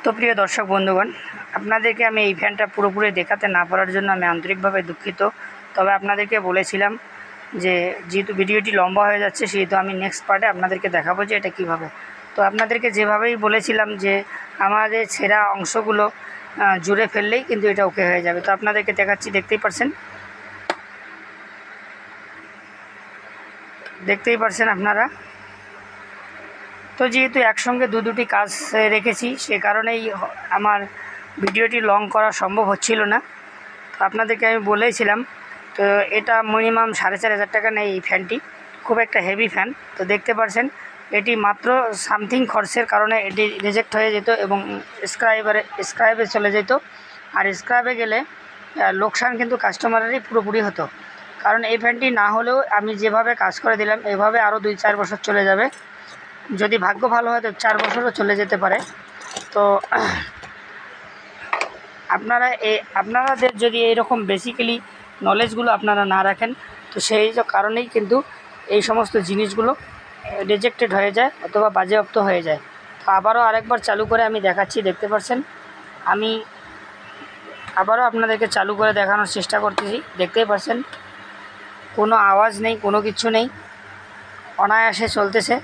তো প্রিয় দর্শক বন্ধুগণ, আপনাদেরকে আমি এই ফ্যানটা পুরোপুরি দেখাতে না পারার জন্য আমি আন্তরিকভাবে দুঃখিত। তবে আপনাদেরকে বলেছিলাম যে যেহেতু ভিডিওটি লম্বা হয়ে যাচ্ছে, সেহেতু আমি নেক্সট পার্টে আপনাদেরকে দেখাবো যে এটা কীভাবে। তো আপনাদেরকে যেভাবেই বলেছিলাম যে আমাদের ছেঁড়া অংশগুলো জুড়ে ফেললেই কিন্তু এটা ওকে হয়ে যাবে। তো আপনাদেরকে দেখাচ্ছি, দেখতেই পারছেন আপনারা। তো যেহেতু একসঙ্গে দুটি কাজ রেখেছি, সে কারণেই আমার ভিডিওটি লং করা সম্ভব হচ্ছিল না। তো আপনাদেরকে আমি বলেছিলাম, তো এটা মিনিমাম 4,500 টাকা নেয় এই ফ্যানটি, খুব একটা হেভি ফ্যান। তো দেখতে পাচ্ছেন এটি মাত্র সামথিং খরচের কারণে এটি রিজেক্ট হয়ে যেত এবং স্ক্রাইবে চলে যেত। আর স্ক্রাইবে গেলে লোকসান কিন্তু কাস্টমারেরই পুরোপুরি হতো, কারণ এই ফ্যানটি না হলেও আমি যেভাবে কাজ করে দিলাম এভাবে আরও 2-4 বছর চলে যাবে। যদি ভাগ্য ভালো হয় তো 4 বছরও চলে যেতে পারে। তো আপনাদের যদি এইরকম বেসিক্যালি নলেজগুলো আপনারা না রাখেন, তো সেই কারণেই কিন্তু এই সমস্ত জিনিসগুলো রিজেক্টেড হয়ে যায় অথবা বাজেয়াপ্ত হয়ে যায়। তো আবারও আরেকবার চালু করে আমি দেখাচ্ছি, দেখতে পাচ্ছেন আমি আবারও আপনাদেরকে চালু করে দেখানোর চেষ্টা করতেছি। দেখতেই পাচ্ছেন কোনো আওয়াজ নেই, কোনো কিছু নেই, অনায়াসে চলতেছে।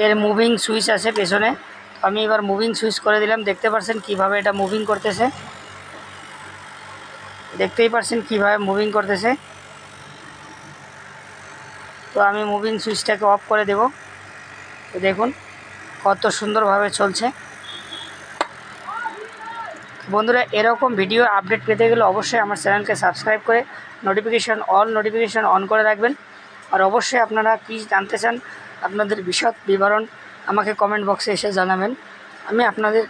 এর মুভিং সুইচ আছে পেছনে। আমি এবার মুভিং সুইচ করে দিলাম, দেখতে পাচ্ছেন কিভাবে এটা মুভিং করতেছে। দেখতেই পাচ্ছেন কিভাবে মুভিং করতেছে। তো আমি মুভিং সুইচটাকে অফ করে দেব। তো দেখুন কত সুন্দরভাবে চলছে। বন্ধুরা, এরকম ভিডিও আপডেট পেতে গেলে অবশ্যই আমার চ্যানেলকে সাবস্ক্রাইব করে নোটিফিকেশন অন করে রাখবেন। আর অবশ্যই আপনারা কী জানতে চান, আপনাদের বিশদ বিবরণ আমাকে কমেন্ট বক্সে এসে জানাবেন। আমি আপনাদের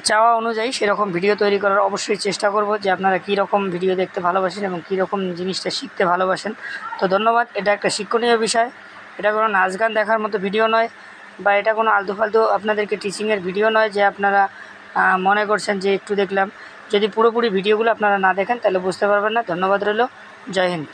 চাওয়া অনুযায়ী সেরকম ভিডিও তৈরি করার অবশ্যই চেষ্টা করব, যে আপনারা কী রকম ভিডিও দেখতে ভালোবাসেন এবং কী রকম জিনিসটা শিখতে ভালোবাসেন। তো ধন্যবাদ। এটা একটা শিক্ষণীয় বিষয়, এটা কোনো নাচ গান দেখার মতো ভিডিও নয়, বা এটা কোনো আলতু ফালতু আপনাদেরকে টিচিংয়ের ভিডিও নয় যে আপনারা মনে করছেন যে একটু দেখলাম। যদি পুরোপুরি ভিডিওগুলো আপনারা না দেখেন তাহলে বুঝতে পারবেন না। ধন্যবাদ রইল। জয় হিন্দ।